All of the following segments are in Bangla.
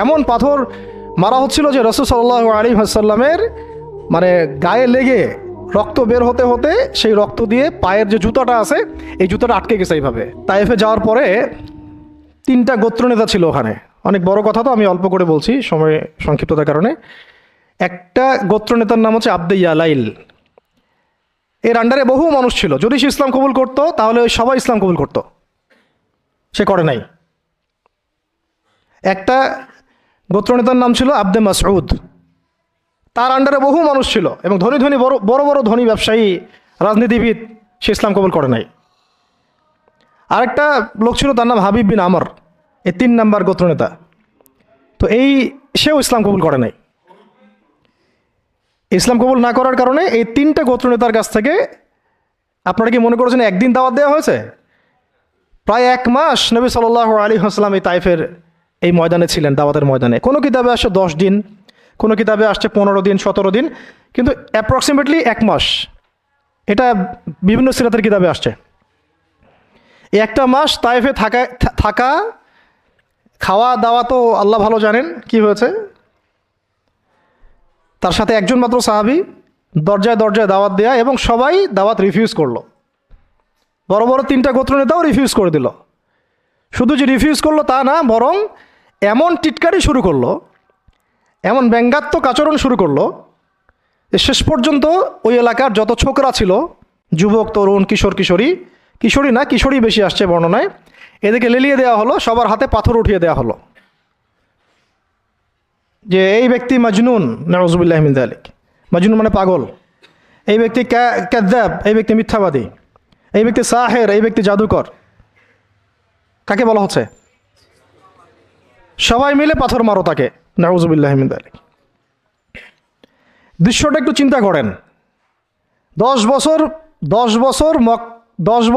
এমন পাথর মারা হচ্ছিল যে রাসূল সাল্লাল্লাহু আলাইহি ওয়াসাল্লামের মানে গায়ে লেগে রক্ত বের হতে হতে সেই রক্ত দিয়ে পায়ের যে জুতাটা আছে এই জুতাটা আটকে গেছে এইভাবে। তায়েফে যাওয়ার পরে 3টা গোত্রনেতা ছিল ওখানে। অনেক বড় কথা তো আমি অল্প করে বলছি সময় সংক্ষিপ্ততার কারণে। একটা গোত্রনেতার নাম হচ্ছে আব্দে ইয়ালাইল। এর আন্ডারে বহু মানুষ ছিল। যদি সে ইসলাম কবুল করতো তাহলে সবাই ইসলাম কবুল করতো, সে করে নাই। একটা গোত্রনেতার নাম ছিল আব্দে মাসউদ। তার আন্ডারে বহু মানুষ ছিল এবং ধনী ধনী বড় বড় ধনী ব্যবসায়ী, রাজনীতিবিদ, সে ইসলাম কবুল করে নাই। আরেকটা লোক ছিল, তার নাম হাবিব বিন আমর। এই 3 নাম্বার গোত্রনেতা। তো সেও ইসলাম কবুল করে নাই। ইসলাম কবুল না করার কারণে এই 3টে গোত্রনেতার কাছ থেকে, আপনারা কি মনে করেছেন একদিন দাওয়াত দেওয়া হয়েছে? প্রায় 1 মাস নবী সাল্লাল্লাহু আলাইহি ওয়াসাল্লাম এই তাইফের এই ময়দানে ছিলেন, দাওয়াতের ময়দানে। কোনো কিতাবে আসছে 10 দিন, কোনো কিতাবে আসছে 15 দিন, 17 দিন, কিন্তু অ্যাপ্রক্সিমেটলি 1 মাস। এটা বিভিন্ন সিরাতের কিতাবে আসছে। এই 1টা মাস তাইফে থাকা, খাওয়া দাওয়া তো আল্লাহ ভালো জানেন কি হয়েছে। তার সাথে একজন মাত্র সাহাবী, দরজায় দরজায় দাওয়াত দেয়া, এবং সবাই দাওয়াত রিফিউজ করলো। বড় বড় 3টা গোত্রনেতাও রিফিউজ করে দিল। শুধু যে রিফিউজ করলো তা না, বরং এমন টিটকারি শুরু করলো, এমন ব্যঙ্গাত্মক আচরণ শুরু করলো যে শেষ পর্যন্ত ওই এলাকার যত ছোকরা ছিল, যুবক, তরুণ, কিশোরী বেশি আসছে বর্ণনায়, এদেরকে লেলিয়ে দেওয়া হলো, সবার হাতে পাথর উঠিয়ে দেওয়া হলো যে এই ব্যক্তি মাজনুন, নাউযুবিল্লাহি মিন যালিক। মাজনুন মানে পাগল। এই ব্যক্তি কাযযাব, এই ব্যক্তি মিথ্যাবাদী। এই ব্যক্তি সাহের, এই ব্যক্তি জাদুকর। কাকে বলা হচ্ছে? সবাই মিলে পাথর মারো তাকে, নাউযুবিল্লাহি মিন যালিক। দৃশ্যটা একটু চিন্তা করেন। 10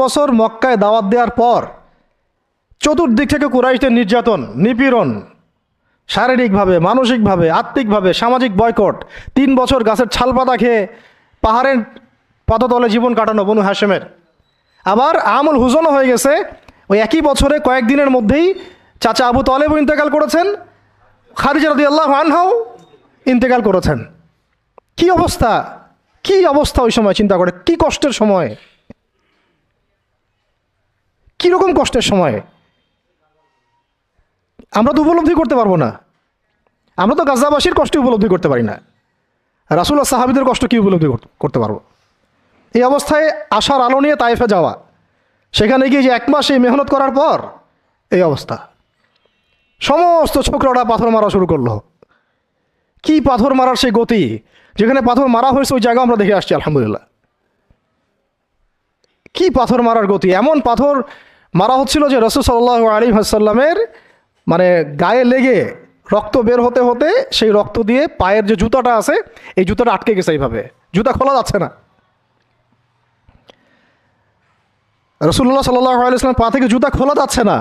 বছর মক্কায় দাওয়াত দেওয়ার পর চতুর্দিক থেকে কুরাইশদের নির্যাতন, নিপীড়ন, শারীরিকভাবে, মানসিকভাবে, আত্মিকভাবে, সামাজিক বয়কট, 3 বছর গাছের ছালপাতা খেয়ে পাহাড়ের পাদতলে জীবন কাটানো বনু হাশেমের। আবার আমুল হুজনও হয়ে গেছে। ওই একই বছরে কয়েকদিনের মধ্যেই চাচা আবু তালেবও ইন্তেকাল করেছেন, খাদিজা রাদিয়াল্লাহু আনহাও ইন্তেকাল করেছেন। কি অবস্থা ওই সময় চিন্তা করে। কি কষ্টের সময়, কীরকম কষ্টের সময় আমরা তো উপলব্ধি করতে পারবো না। আমরা তো গাজাবাসীর কষ্ট উপলব্ধি করতে পারি না, রাসূল আর সাহাবীদের কষ্ট কি উপলব্ধি করতে পারবো? এই অবস্থায় আশার আলো নিয়ে তায়েফে যাওয়া, সেখানে গিয়ে যে 1 মাস এই মেহনত করার পর এই অবস্থা, সমস্ত ছোকরারা পাথর মারা শুরু করলো। কি পাথর মারার সেই গতি! যেখানে পাথর মারা হয়েছে ওই জায়গা আমরা দেখে আসছি, আলহামদুলিল্লাহ। কি পাথর মারার গতি! এমন পাথর মারা হচ্ছিল যে রাসূল সাল্লাল্লাহু আলাইহি ওয়াসাল্লামের মানে গায়ে লেগে রক্ত বের হতে হতে সেই রক্ত দিয়ে পায়ের যে জুতাটা আছে এই জুতাটা আটকে গেছে এইভাবে, জুতা খোলা যাচ্ছে না। রাসূলুল্লাহ সাল্লাল্লাহু আলাইহি ওয়াসাল্লাম পা থেকে জুতা খোলা যাচ্ছে না,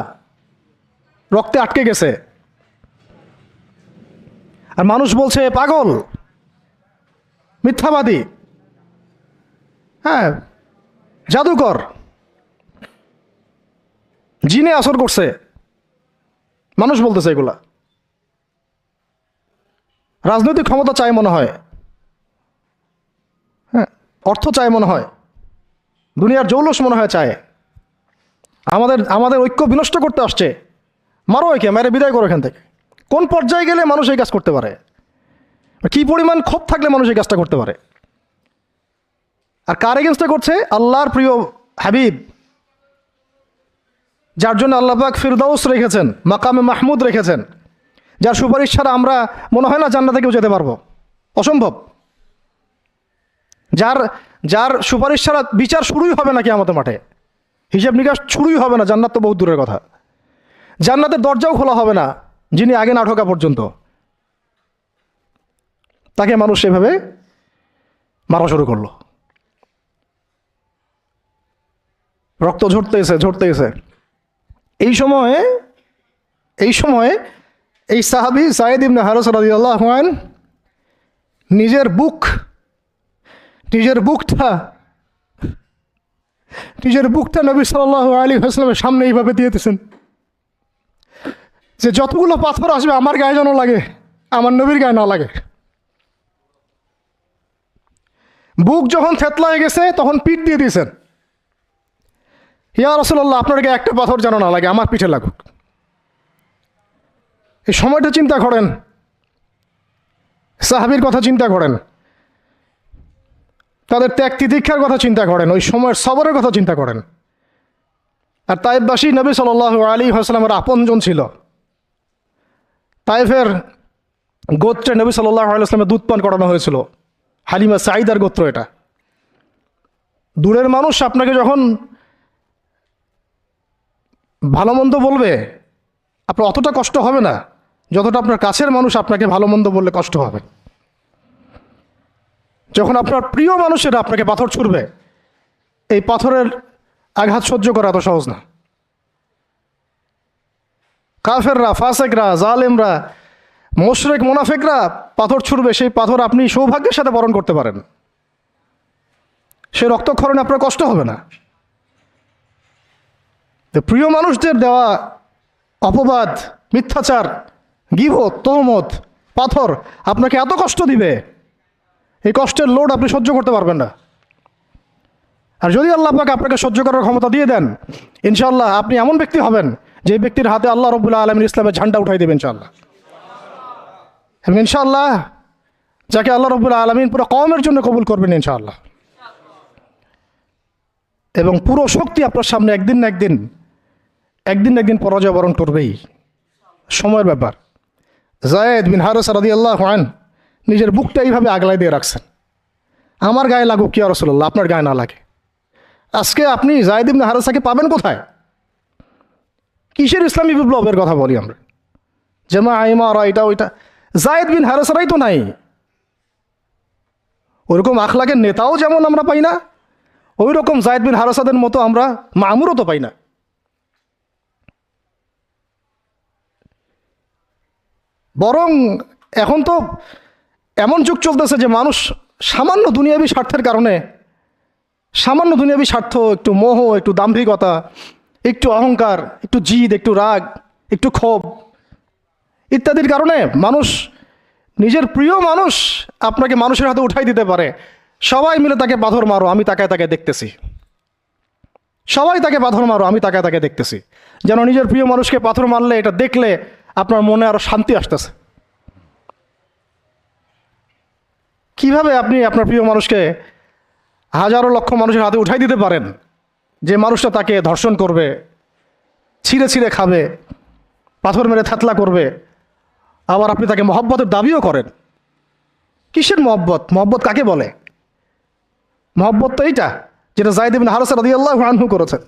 রক্তে আটকে গেছে। আর মানুষ বলছে পাগল, মিথ্যাবাদী, হ্যাঁ, জাদুকর, জিনে আসর করছে। মানুষ বলতেছে এগুলা। রাজনৈতিক ক্ষমতা চায় মনে হয়, হ্যাঁ, অর্থ চায় মনে হয়, দুনিয়ার জৌলস মনে হয় চায়। আমাদের ঐক্য বিনষ্ট করতে আসছে। মারো একে, মেরে বিদায় করো এখান থেকে। কোন পর্যায়ে গেলে মানুষ এই কাজ করতে পারে? কি পরিমাণ ক্ষোভ থাকলে মানুষ এই কাজটা করতে পারে? আর কার এগেনস্টে করছে? আল্লাহর প্রিয় হাবিব, যার জন্য আল্লাহ পাক ফিরদাউস রেখেছেন, মাকামে মাহমুদ রেখেছেন, যার সুপারিশ ছাড়া আমরা মনে হয় না জান্নাতে কেউ যেতে পারবো, অসম্ভব। যার সুপারিশ ছাড়া বিচার শুরুই হবে না কিয়ামতের মাঠে, হিসাব নিকাশ শুরুই হবে না। জান্নাত তো বহু দূরের কথা, জান্নাতের দরজাও খোলা হবে না যিনি আগে না ঢোকা পর্যন্ত। তাকে মানুষ সেভাবে মারা শুরু করলো। রক্ত ঝরতেছে। এই সময়ে এই সাহাবী যায়েদ ইবনে হারেসা রাদিয়াল্লাহু আনহু নিজের বুকটা নবী সাল্লাল্লাহু আলাইহি ওয়াসাল্লামের সামনে এইভাবে দিয়েছেন। যে যতগুলো পাথর আসবে আমার গায়ে যেন লাগে, আমার নবীর গায়ে না লাগে। বুক যখন থেতলা হয়ে গেছে তখন পিঠ দিয়ে দিয়েছেন, ইয়া রাসূলুল্লাহ আপনার গায়ে একটা পাথর যেন না লাগে, আমার পিঠে লাগুক। এই সময়টা চিন্তা করেন, সাহাবীর কথা চিন্তা করেন, তাদের ত্যাগ তিতিক্ষার কথা চিন্তা করেন, ওই সময়ের সবরের কথা চিন্তা করেন। আর তায়েফবাসী নবী সাল্লাল্লাহু আলাইহি ওয়াসাল্লামের আপনজন ছিল। তায়েফের গোত্রে নবী সাল্লাল্লাহু আলাইহি ওয়াসাল্লামের দুধ পান করানো হয়েছিল, হালিমা সাঈদার গোত্র এটা। দূরের মানুষ আপনাকে যখন ভালো মন্দ বলবে আপনার অতটা কষ্ট হবে না যতটা আপনার কাছের মানুষ আপনাকে ভালো মন্দ বললে কষ্ট হবে। যখন আপনার প্রিয় মানুষেরা আপনাকে পাথর ছুড়বে, এই পাথরের আঘাত সহ্য করা এত সহজ না। কাফেররা, ফাসেকরা, জালেমরা, মুশরিক, মুনাফিকরা পাথর ছুড়বে, সেই পাথর আপনি সৌভাগ্যের সাথে বরণ করতে পারেন, সে রক্তক্ষরণে আপনার কষ্ট হবে না। তো প্রিয় মানুষদের দেওয়া অপবাদ, মিথ্যাচার, গীবত, তহমত, পাথর আপনাকে এত কষ্ট দিবে, এই কষ্টের লোড আপনি সহ্য করতে পারবেন না। আর যদি আল্লাহ পাক আপনাকে সহ্য করার ক্ষমতা দিয়ে দেন, ইনশাআল্লাহ আপনি এমন ব্যক্তি হবেন যে ব্যক্তির হাতে আল্লাহ রাব্বুল আলামিন ইসলামের ঝান্ডা উঠাই দেবেন ইনশাআল্লাহ। এবং ইনশাআল্লাহ যাকে আল্লাহ রাব্বুল আলামিন পুরো কওমের জন্য কবুল করবেন ইনশাআল্লাহ। এবং পুরো শক্তি আপনার সামনে একদিন না একদিন পরাজয় বরণ করবেই, সময়ের ব্যাপার। যায়েদ বিন হারেসা রাদিয়াল্লাহু আনহু নিজের বুকটা এইভাবে আগলাই দিয়ে রাখছেন, আমার গায়ে লাগুক ইয়া রাসূলুল্লাহ, আপনার গায়ে না লাগে। আজকে আপনি যায়েদ ইবনে হারেসাকে পাবেন কোথায়? কিসের ইসলামী বিপ্লবের কথা বলি আমরা? জামা ইমারা এটা ওইটা, যায়েদ বিন হারেসারাই তো নাই। ওইরকম আখলাকের নেতাও যেমন আমরা পাই না, ওই রকম যায়েদ বিন হারেসাদের মতো আমরা মামুরও তো পাই না। বরং এখন তো এমন যুগ চলতেছে যে মানুষ সামান্য দুনিয়াবী স্বার্থের কারণে, সামান্য দুনিয়াবী স্বার্থ, একটু মোহ, একটু দাম্ভিকতা, একটু অহংকার, একটু জিদ, একটু রাগ, একটু ক্ষোভ ইত্যাদির কারণে মানুষ, নিজের প্রিয় মানুষ আপনাকে মানুষের হাতে উঠাই দিতে পারে। সবাই মিলে তাকে পাথর মারো, আমি তাকায় তাকায় দেখতেছি। সবাই তাকে পাথর মারো, আমি তাকায় তাকায় দেখতেছি। যেন নিজের প্রিয় মানুষকে পাথর মারলে, এটা দেখলে আপনার মনে আরো শান্তি আসতেছে। কিভাবে আপনি আপনার প্রিয় মানুষকে হাজারো লক্ষ মানুষের হাতে উঠাই দিতে পারেন, যে মানুষটা তাকে ধর্ষণ করবে, ছিঁড়ে ছিঁড়ে খাবে, পাথর মেরে থাতলা করবে, আবার আপনি তাকে মহব্বতের দাবিও করেন? কিসের মহব্বত? মহব্বত কাকে বলে? মহব্বত তো এইটা যেটা যায়েদ ইবনে হারেসা রাদিয়াল্লাহু আনহু করেছেন।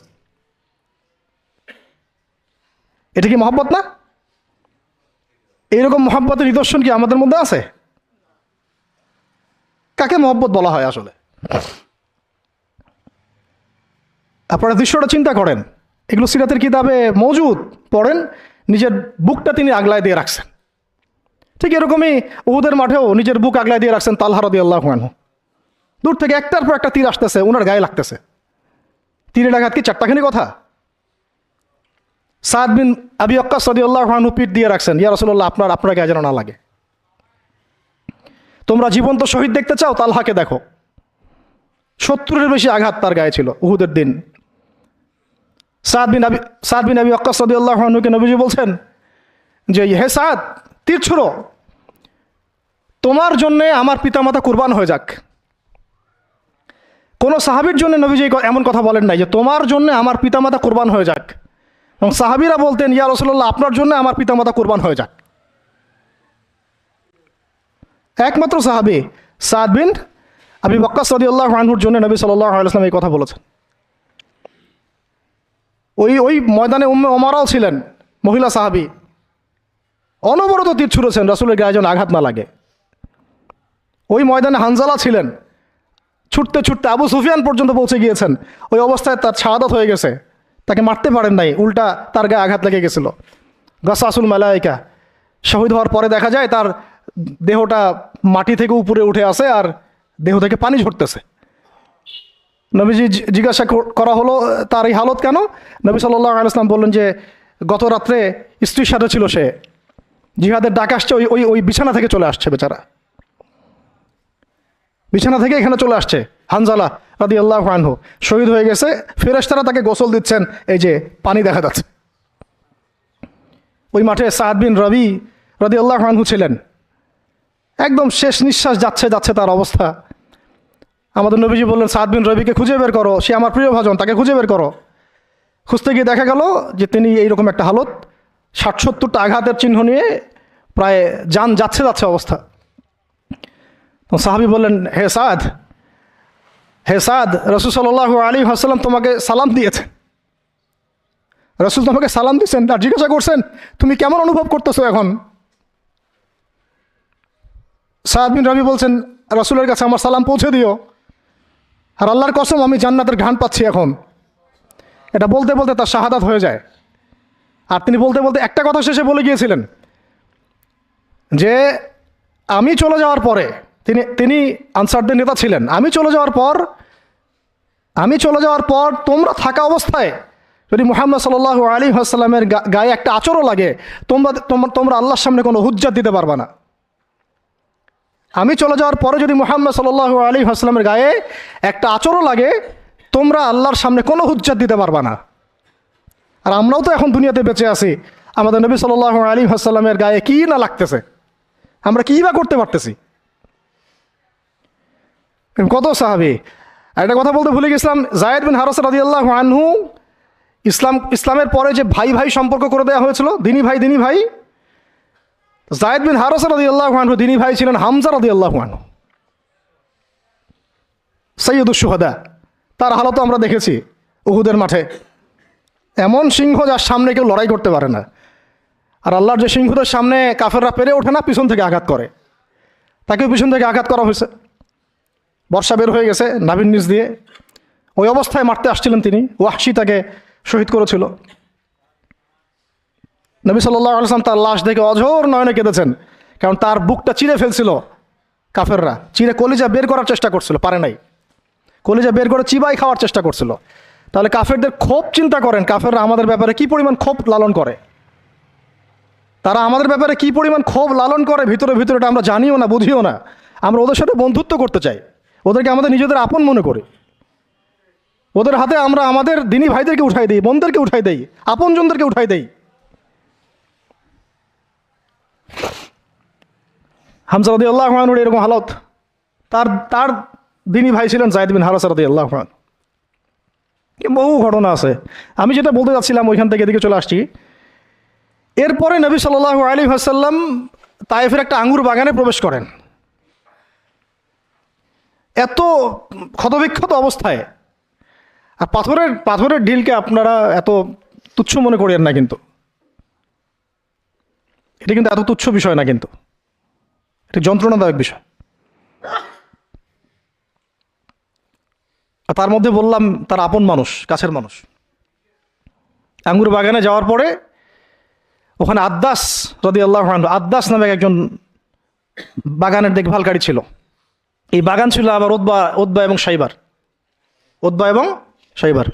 এটা কি মহব্বত না? এইরকম মহব্বতের নিদর্শন কি আমাদের মধ্যে আছে? কাকে মহব্বত বলা হয় আসলে? আপনারা দৃশ্যটা চিন্তা করেন, এগুলো সিরাতের কিতাবে মওজুদ, পড়েন। নিজের বুকটা তিনি আগলায় দিয়ে রাখছেন। ঠিক এরকমই উহুদের মাঠেও নিজের বুক আগলায় দিয়ে রাখছেন তালহা রাদিয়াল্লাহু আনহু। দূর থেকে একটার পর একটা তীর আসতেছে, ওনার গায়ে লাগতেছে। তীরের আঘাত কি চারটাখানি কথা? সাদ বিন আবি ওয়াক্কাস রাদিয়াল্লাহু আনহু পিঠ দিয়ে রাখছেন, ইয়া রাসূলুল্লাহ আপনার গায়ে যেন না লাগে। তোমরা জীবন্ত শহীদ দেখতে চাও? তালহাকে দেখো, 70-এর বেশি আঘাত তার গায়ে ছিল উহুদের দিন। সাদ বিন আবি ওয়াক্কাস রাদিয়াল্লাহু আনহুকে নবীজি বলছেন যে, হে সাদ, তীর ছুঁড়ো, তোমার জন্যে আমার পিতামাতা কুরবান হয়ে যাক। কোনো সাহাবীর জন্য নবীজি এমন কথা বলেন নাই যে তোমার জন্য আমার পিতামাতা কুরবান হয়ে যাক। এবং সাহাবীরা বলতেন, ইয়া রাসূলুল্লাহ আপনার জন্য আমার পিতামাতা কুরবান হয়ে যাক। একমাত্র সাহাবী সাদ বিন আবি ওয়াক্কাস রাদিয়াল্লাহু আনহুর জন্য নবী সাল্লাল্লাহু আলাইহি ওয়াসাল্লাম এই কথা বলেছেন। ওই ময়দানে উম্মে ওমারাও ছিলেন, মহিলা সাহাবী, অনবরত তীর ছুঁড়েছেন রাসূলের গায়ে যেন আঘাত না লাগে। ওই ময়দানে হানজালা ছিলেন, ছুটতে ছুটতে আবু সুফিয়ান পর্যন্ত পৌঁছে গিয়েছেন। ওই অবস্থায় তার শাহাদাত হয়ে গেছে, তাকে মারতে পারেন নাই, উল্টা তার গায়ে আঘাত লেগে গেছিল। গাসাসুল মালাইকা, শহীদ হওয়ার পরে দেখা যায় তার দেহটা মাটি থেকে উপরে উঠে আসে আর দেহ থেকে পানি ঝরতেছে। নবীজি জিজ্ঞাসা করা হলো তার এই হালত কেন? নবী সাল্লাল্লাহু আলাইহি ওয়াসাল্লাম বললেন যে গত রাত্রে স্ত্রীর সাথে ছিল, সে জিহাদের ডাক আসছে, ওই ওই ওই বিছানা থেকে চলে আসছে, বেচারা বিছানা থেকে এখানে চলে আসছে। হানজালা রাদিয়াল্লাহু আনহু শহীদ হয়ে গেছে, ফেরেশতারা তাকে গোসল দিচ্ছেন, এই যে পানি দেখা যাচ্ছে। ওই মাঠে সাদ বিন রবি রাদিয়াল্লাহু আনহু ছিলেন, একদম শেষ নিঃশ্বাস যাচ্ছে যাচ্ছে তার অবস্থা। আমাদের নবীজি বললেন, সাদ বিন রবিকে খুঁজে বের করো, সে আমার প্রিয় ভাজন, তাকে খুঁজে বের করো। খুঁজতে গিয়ে দেখা গেল যে তিনি এইরকম একটা হালত, ৬০-৭০টা আঘাতের চিহ্ন নিয়ে প্রায় যান যাচ্ছে যাচ্ছে অবস্থা। তো সাহাবী বললেন, হে সাদ, রসুল সাল্লাল্লাহু আলাইহি ওয়াসাল্লাম তোমাকে সালাম দিয়েছেন, রসুল তোমাকে সালাম দিয়েছেন, আর জিজ্ঞাসা করছেন তুমি কেমন অনুভব করতেছো এখন। সাদ বিন রবি বলছেন, রসুলের কাছে আমার সালাম পৌঁছে দিও, আর আল্লাহর কসম আমি জান্নাতের ঘ্রাণ পাচ্ছি এখন। এটা বলতে বলতে তার শাহাদাত হয়ে যায়। আর তিনি বলতে বলতে একটা কথা শেষে বলে গিয়েছিলেন যে আমি চলে যাওয়ার পরে, তিনি আনসারদের নেতা ছিলেন, আমি চলে যাওয়ার পর তোমরা থাকা অবস্থায় যদি মুহাম্মদ সাল্লাল্লাহু আলাইহি ওয়াসাল্লামের গায়ে একটা আঁচড়ও লাগে, তোমরা আল্লাহর সামনে কোনো হুজ্জাত দিতে পারবা না। আমি চলে যাওয়ার পরে যদি মুহাম্মদ সাল্লাল্লাহু আলাইহি ওয়াসাল্লামের গায়ে একটা আঁচড়ও লাগে, তোমরা আল্লাহর সামনে কোনো হুজ্জাত দিতে পারবা না। আর আমরাও তো এখন দুনিয়াতে বেঁচে আছি, আমাদের নবী সাল্লাল্লাহু আলাইহি ওয়াসাল্লামের গায়ে কী না লাগতেছে, আমরা কী বা করতে পারতেছি। কত সাহাবী। একটা কথা বলতে ভুলে গেছিলাম, যায়েদ বিন হারেসা রাদিয়াল্লাহু আনহু, ইসলামের পরে যে ভাই ভাই সম্পর্ক করে দেওয়া হয়েছিল, দিনী ভাই, যায়েদ বিন হারেসা রাদিয়াল্লাহু আনহু দিনী ভাই ছিলেন হামজা রাদিয়াল্লাহু আনহু, সাইয়্যিদুশ শুহাদা। তার হালত আমরা দেখেছি উহুদের মাঠে, এমন সিংহ যার সামনে কেউ লড়াই করতে পারে না। আর আল্লাহর যে সিংহদের সামনে কাফেররা পেরে ওঠে না, পিছন থেকে আঘাত করে, তাকেও পিছন থেকে আঘাত করা হয়েছে। বর্ষা বের হয়ে গেছে নাভির নিচ দিয়ে, ওই অবস্থায় মারতে আসছিলেন তিনি, ওয়াহশী তাকে শহীদ করেছিল। নবী সাল্লাল্লাহু আলাইহি ওয়াসাল্লাম তার লাশ দেখে অঝোর নয়নে কেঁদেছেন, কারণ তার বুকটা চিরে ফেলছিল কাফেররা, চিরে কলিজা বের করার চেষ্টা করছিল, পারে নাই, কলিজা বের করে চিবাই খাওয়ার চেষ্টা করছিল। তাহলে কাফেরদের ক্ষোভ চিন্তা করেন, কাফেররা আমাদের ব্যাপারে কি পরিমাণ ক্ষোভ লালন করে, তারা আমাদের ব্যাপারে কি পরিমাণ ক্ষোভ লালন করে, ভিতরে ভিতরে এটা আমরা জানিও না, বুঝিও না। আমরা ওদের সাথে বন্ধুত্ব করতে চাই, ওদেরকে আমাদের নিজেদের আপন মনে করি, ওদের হাতে আমরা আমাদের দিনী ভাইদেরকে উঠাই দিই, বোনদেরকে উঠাই দেই, আপনজনদেরকে উঠাই দেই। হামজা রাদিয়াল্লাহু আনহুর এরকম হালত। তার দিনী ভাই ছিলেন যায়েদ বিন হারেসা রাদিয়াল্লাহু আনহু। বহু ঘটনা আছে, আমি যেটা বলতে যাচ্ছিলাম ওইখান থেকে এদিকে চলে আসছি। এরপরে নবী সাল্লাল্লাহু আলাইহি ওয়াসাল্লাম তায়েফের একটা আঙ্গুর বাগানে প্রবেশ করেন, এত ক্ষতবিক্ষত অবস্থায়। আর পাথরের ঢিলকে আপনারা এত তুচ্ছ মনে করেন না, কিন্তু এটা কিন্তু এত তুচ্ছ বিষয় না, কিন্তু এটা যন্ত্রণাদায়ক বিষয়। তার মধ্যে বললাম তার আপন মানুষ, কাছের মানুষ। আঙ্গুর বাগানে যাওয়ার পরে ওখানে আদ্দাস রাদিয়াল্লাহু আনহু, আদ্দাস নামে একজন বাগানের দেখভালকারী ছিল। এই বাগান ছিল আবার উতবা এবং শাইবার,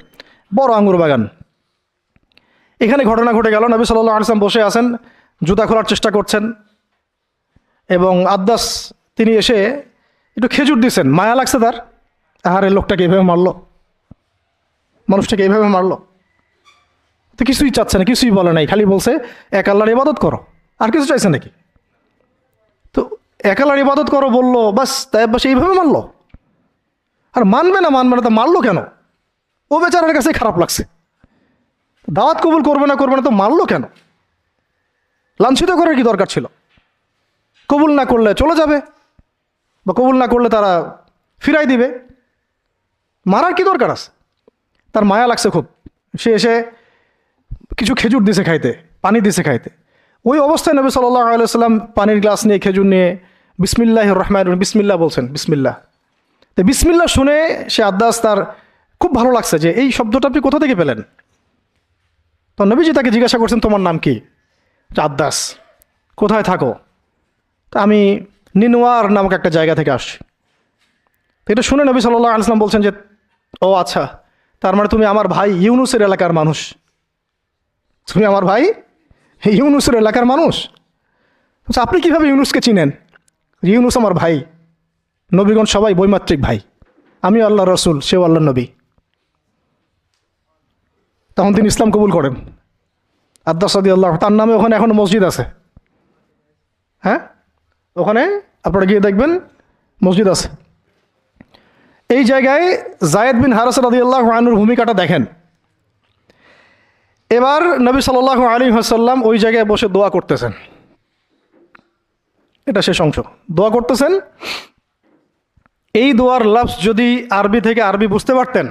বড় আঙ্গুর বাগান। এখানে ঘটনা ঘটে গেল, নবী সাল্লাল্লাহু আলাইহি ওয়াসাল্লাম বসে আছেন, জুতা খোলার চেষ্টা করছেন, এবং আদ্দাস তিনি এসে একটু খেজুর দিয়েছেন। মায়া লাগছে তার, আহারে লোকটাকে এইভাবে মারলো, মানুষটাকে এইভাবে মারলো। তো কিছুই চাচ্ছে না, কিছুই বলে নাই, খালি বলছে এক আল্লাহর ইবাদত করো, আর কিছু চাইছে নাকি? তো এক আল্লাহর ইবাদত করো বললো, বাস তাই বাস এইভাবে মারলো। আর মানবে না তো মারলো কেন? ও বেচারার কাছে খারাপ লাগছে, দাওয়াত কবুল করবে না তো মারলো কেন? লাঞ্ছিত করার কি দরকার ছিল? কবুল না করলে চলে যাবে, বা কবুল না করলে তারা ফিরাই দিবে, মারার কি দরকার আছে? তার মায়া লাগছে খুব, সে এসে কিছু খেজুর দিছে খাইতে, পানি দিছে খাইতে। ওই অবস্থায় নবী সাল্লাল্লাহু আলাইহি ওয়াসাল্লাম পানির গ্লাস নিয়ে খেজুর নিয়ে বিসমিল্লাহির রহমানির রহিম, বিসমিল্লাহ বলছেন, বিসমিল্লাহ। তো বিসমিল্লাহ শুনে সে আদ্দাস, তার খুব ভালো লাগছে যে এই শব্দটা আপনি কোথা থেকে পেলেন। তো নবীজি তাকে জিজ্ঞাসা করছেন, তোমার নাম কি? আদ্দাস। কোথায় থাকো? তা আমি নিনওয়ার নামক একটা জায়গা থেকে আসছি। তো এটা শুনে নবী সাল্লাল্লাহু আলাইহি ওয়াসাল্লাম বলছেন যে, ও আচ্ছা, তার মানে তুমি আমার ভাই ইউনুসের এলাকার মানুষ। তুমি আমার ভাই, ইউনুসের এলাকার মানুষ। আচ্ছা, আপনি কীভাবে ইউনুসকে চিনেন? ইউনুস আমার ভাই, নবীগণ সবাই বৈমাত্রিক ভাই, আমি আল্লাহ রসুল, সেও আল্লাহ নবী। তখন তিনি ইসলাম কবুল করেন। আদ্দাস রাদিয়াল্লাহু, তার নামে ওখানে এখনো মসজিদ আছে। হ্যাঁ, ওখানে আপনারা গিয়ে দেখবেন মসজিদ আছে। এই জায়গায় যায়েদ বিন হারেসা রাদিয়াল্লাহু আনহুর ভূমিকাটা দেখেন। এবার নবী সাল্লাল্লাহু আলাইহি ওয়াসাল্লাম ওই জায়গায় বসে দোয়া করতেছেন। এটা শেষ অংশ, দোয়া করতেছেন। এই দোয়ার লফজ যদি আরবি থেকে আরবি বুঝতে পারতেন,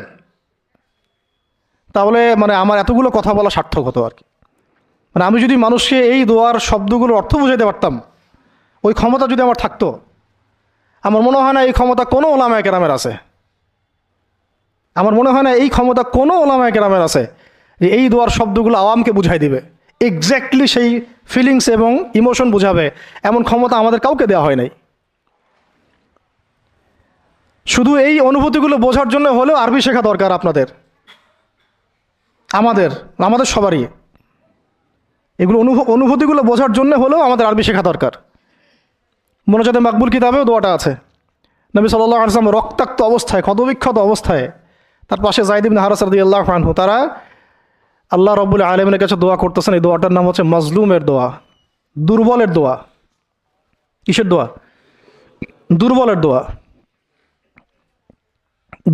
তাহলে মানে আমার এতগুলো কথা বলা সার্থক হতো আর কি। মানে আমি যদি মানুষকে এই দোয়ার শব্দগুলোর অর্থ বুঝাইতে পারতাম, ওই ক্ষমতা যদি আমার থাকতো, আমার মনে হয় না এই ক্ষমতা কোনো ওলামায়ে কেরামের আছে। আমার মনে হয় না এই ক্ষমতা কোনো ওলামায়ে কেরামের আছে যে এই দোয়ার শব্দগুলো আওয়ামকে বুঝাই দিবে, এক্স্যাক্টলি সেই ফিলিংস এবং ইমোশন বুঝাবে, এমন ক্ষমতা আমাদের কাউকে দেওয়া হয় নাই। শুধু এই অনুভূতিগুলো বোঝার জন্য হলেও আরবি শেখা দরকার আপনাদের, আমাদের সবারই। এগুলো অনুভূতিগুলো বোঝার জন্য হলেও আমাদের আরবি শেখা দরকার। মোনাজাতে মাকবুল কিতাবেও দোয়াটা আছে। নবী সাল্লাল্লাহু আলাইহি ওয়াসাল্লাম রক্তাক্ত অবস্থায়, ক্ষতবিক্ষত অবস্থায়, তার পাশে যায়েদ ইবনে হারেসা রাদিয়াল্লাহু আনহু, তারা আল্লাহ রাব্বুল আলামিনের কাছে দোয়া করতেছেন। এই দোয়াটার নাম হচ্ছে মাজলুমের দোয়া, দুর্বলের দোয়া। কিসের দোয়া? দুর্বলের দোয়া।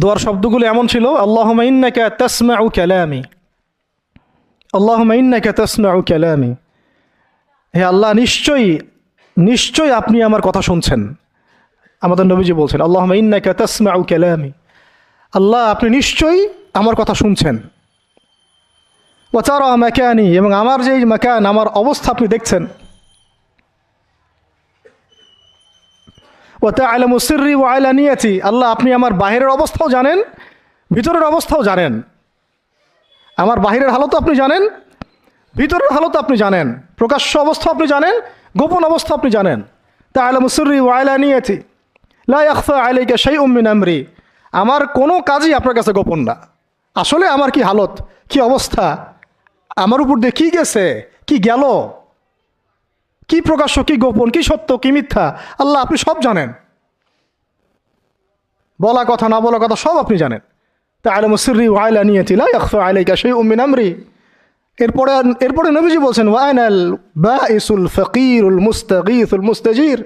দোয়ার শব্দগুলো এমন ছিল, আল্লাহুম্মা ইন্নাকা তাসমাউ কালামি, আল্লাহুম্মা ইন্নাকা তাসমাউ কালামি, হে আল্লাহ, নিশ্চয়ই আপনি আমার কথা শুনছেন। আমাদের নবীজি বলছেন, আল্লাহুম্মা ইন্নাকা তাসমাউ কালামি, আল্লাহ আপনি নিশ্চয়ই আমার কথা শুনছেন। ওয়া তারা মাকানি, এবং আমার যে মাকান, আমার অবস্থা আপনি দেখছেন। ওয়া তা'লামু সিররি ওয়া আলানিয়াতি, আল্লাহ আপনি আমার বাহিরের অবস্থাও জানেন, ভিতরের অবস্থাও জানেন। আমার বাহিরের হালতও আপনি জানেন, ভিতরের হালতও আপনি জানেন, প্রকাশ্য অবস্থা আপনি জানেন, গোপন অবস্থা আপনি জানেন। তা'লামু সিররি ওয়া আলানিয়াতি লা ইয়াখফা আলাইকা শাইউম মিন আমরি, আমার কোনো কাজই আপনার কাছে গোপন না। আসলে আমার কি হালত, কি অবস্থা, আমার উপর দিয়ে কী গেছে, কি গেল, কি প্রকাশ্য, কি গোপন, কি সত্য, কি মিথ্যা, আল্লাহ আপনি সব জানেন। বলা কথা না বলা কথা সব আপনি জানেন। তা'লামু সিররি ওয়া আলানিয়াতি লা ইয়াখফা আলাইকা শাইউম মিন আমরি। এরপরে নবীজি বলছেন, ওয়া আনাল বাইসুল ফকিরুল মুস্তাগীসুল মুস্তাজির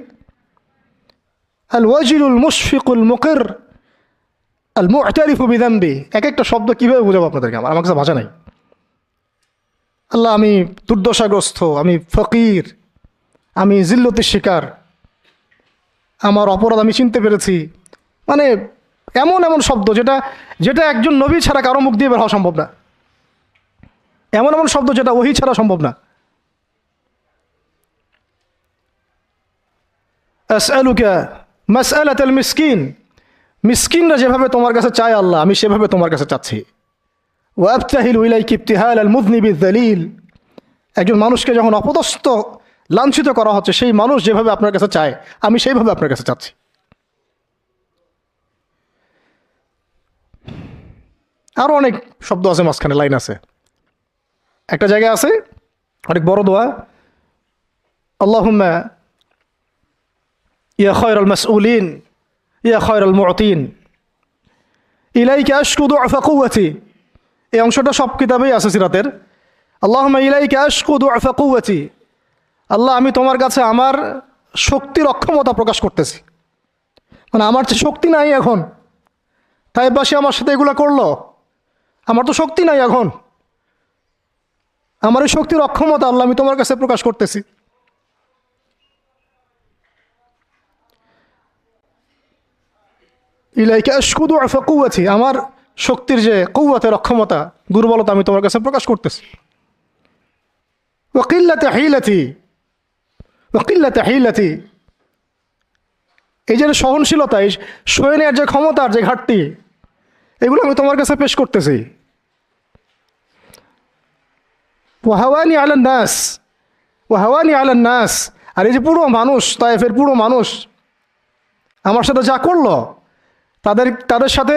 আল ওয়াজিলুল মুশফিকুল মুকির আল মু'তারিফু বিযামবি। এক একটা শব্দ কীভাবে বোঝাবো আপনাদেরকে, আমার কাছে ভাষা নাই। আল্লাহ আমি দুর্দশাগ্রস্ত, আমি ফকির, আমি জিল্লতির শিকার, আমার অপরাধ আমি চিনতে পেরেছি। মানে এমন এমন শব্দ যেটা একজন নবী ছাড়া কারো মুখ দিয়ে বের হওয়া সম্ভব না। এমন এমন শব্দ যেটা ওহী ছাড়া সম্ভব না। আসআলুকা মাসআলাতাল মিসকিন, মিসকিনরা যেভাবে তোমার কাছে চায় আল্লাহ, আমি সেভাবে তোমার কাছে চাচ্ছি। ওয়া আবতাহিলু ইলাইকা ইবতিহালাল মুযনিবিয যালিল, একজন মানুষকে যখন অপদস্থ, লাঞ্ছিত করা হচ্ছে, সেই মানুষ যেভাবে আপনার কাছে চায়, আমি সেইভাবে আপনার কাছে চাচ্ছি। আরও অনেক শব্দ আছে, মাঝখানে লাইন আছে। একটা জায়গায় আছে অনেক বড় দোয়া, আল্লাহুম্মা ইয়া খায়রাল মাসউলিন ইয়া খায়রাল মু'তিন ইলাইকা আশকু দু'ফা কুওয়াতি। এই অংশটা সব কিতাবেই আছে সিরাতের। আল্লাহুম্মা ইলাইকা আশকু দু'ফা কুওয়াতি, আল্লাহ আমি তোমার কাছে আমার শক্তির অক্ষমতা প্রকাশ করতেছি। মানে আমার যে শক্তি নাই এখন, তাইবাসী আমার সাথে এগুলো করলো, আমার তো শক্তি নাই এখন, আমার এই শক্তির অক্ষমতা আল্লাহ আমি তোমার কাছে প্রকাশ করতেছি। ইলাইকা আশকু দু'ফা কুওয়াতি, আমার শক্তির যে কুওয়াতের অক্ষমতা, দুর্বলতা আমি তোমার কাছে প্রকাশ করতেছি। ওয়া কিল্লাতা হিলাতি, ওয়া কিল্লাতা হিলাতি, এই যে সহনশীলতা, এই সয়ে নেওয়ার যে ক্ষমতার যে ঘাটতি, এগুলো আমি তোমার কাছে পেশ করতেছি। ওয়া হাওয়ানি আলান নাস, ওয়া হাওয়ানি আলান নাস, আর এই যে পুরো মানুষ, তায়েফের পুরো মানুষ আমার সাথে যা করলো, তাদের সাথে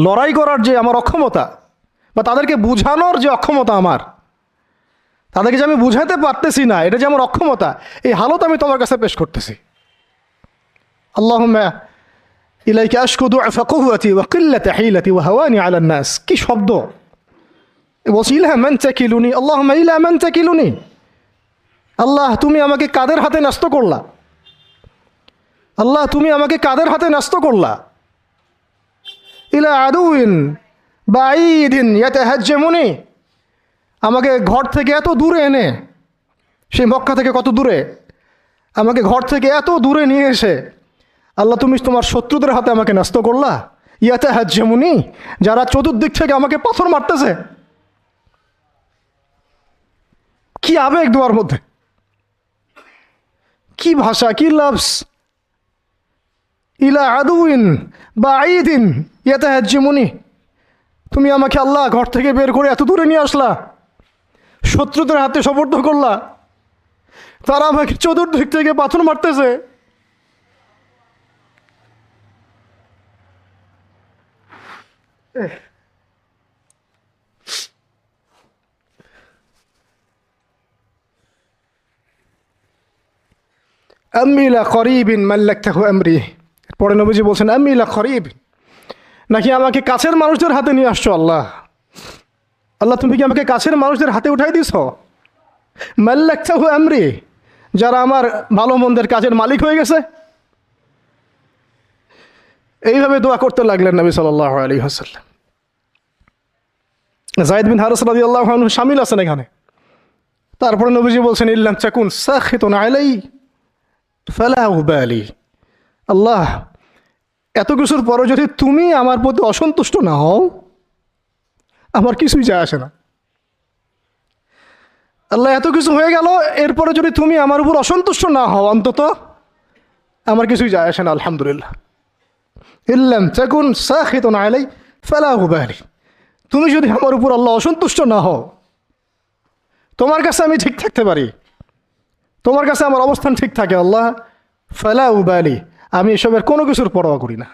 লড়াই করার যে আমার অক্ষমতা, বা তাদেরকে বুঝানোর যে অক্ষমতা আমার, তাদেরকে যে আমি বুঝাতে পারতেছি না, এটা যে আমার অক্ষমতা, এই হালত আমি তোমার কাছে পেশ করতেছি। আল্লাহুম্মা ইলাইকা আশকু দুআফা কুওয়াতি ওয়া কিল্লাতা হিলাতি ওয়া হাওয়ানি আলান নাস। কি শব্দ! বলছি ইলা মান তাকিলুনি, আল্লাহুম্মা ইলা মান তাকিলুনি। আল্লাহ, তুমি আমাকে কাদের হাতে ন্যস্ত করলা? আল্লাহ, তুমি আমাকে কাদের হাতে ন্যস্ত করলা? ইলা আদুইন বাঈদিন ইয়াতাহাজ্জামুনি। আমাকে ঘর থেকে এত দূরে এনে, সেই মক্কা থেকে কত দূরে, আমাকে ঘর থেকে এত দূরে নিয়ে এসে আল্লাহ তুমি তোমার শত্রুদের হাতে আমাকে ন্যস্ত করলা। ইয়াতাহাজ্জামুনি, যারা চতুর্দিক থেকে আমাকে পাথর মারতেছে। কি আবেগ দোয়ার মধ্যে, কি ভাষা, কি লফজ! ইলা আদুইন বাঈদিন ইয়াতাহাজ্জামুনি, তুমি আমাকে আল্লাহ ঘর থেকে বের করে এত দূরে নিয়ে আসলা, শত্রুদের হাতে সোপর্দ করলা, তারা আমাকে চতুর্দিক থেকে পাথর মারতেছে। আম্মি লা করিবিন মাল্লাকতাহু আমরি। পরে নবীজি বলছেন আম্মি লা করিব, নাকি আমাকে কাছের মানুষদের হাতে নিয়ে আসছো আল্লাহ? আল্লাহ, তুমি কি আমাকে কাছের মানুষদের হাতে উঠাই দিছ? মাল্লাকতাহু আমরি, যারা আমার ভালো মন্দের কাজের মালিক হয়ে গেছে। এইভাবে দোয়া করতে লাগলেন নবী সাল্লাল্লাহু আলাইহি ওয়াসাল্লাম। যায়েদ বিন হারিস রাদিয়াল্লাহু আনহু শামিল আছেন এখানে। তারপরে নবীজি বলছেন ইল্লাম তাকুন সাখিতুন আলাই ফালা উবালি। আল্লাহ, এত কিছুর পরে যদি তুমি আমার প্রতি অসন্তুষ্ট না হও, আমার কিছুই যায় আসে না। আল্লাহ, এত কিছু হয়ে গেল, এরপরে যদি তুমি আমার উপর অসন্তুষ্ট না হও, অন্তত আমার কিছুই যায় আসে না। আলহামদুলিল্লাহ। ইল্লাম তাকুন সাখিতুন আলাই ফালা উবালি, তুমি যদি আমার উপর আল্লাহ অসন্তুষ্ট না হও, তোমার কাছে আমি ঠিক থাকতে পারি, তোমার কাছে আমার অবস্থান ঠিক থাকে আল্লাহ, ফালা উবালি, আমি এসবের কোনো কিছুর পরোয়া করি না।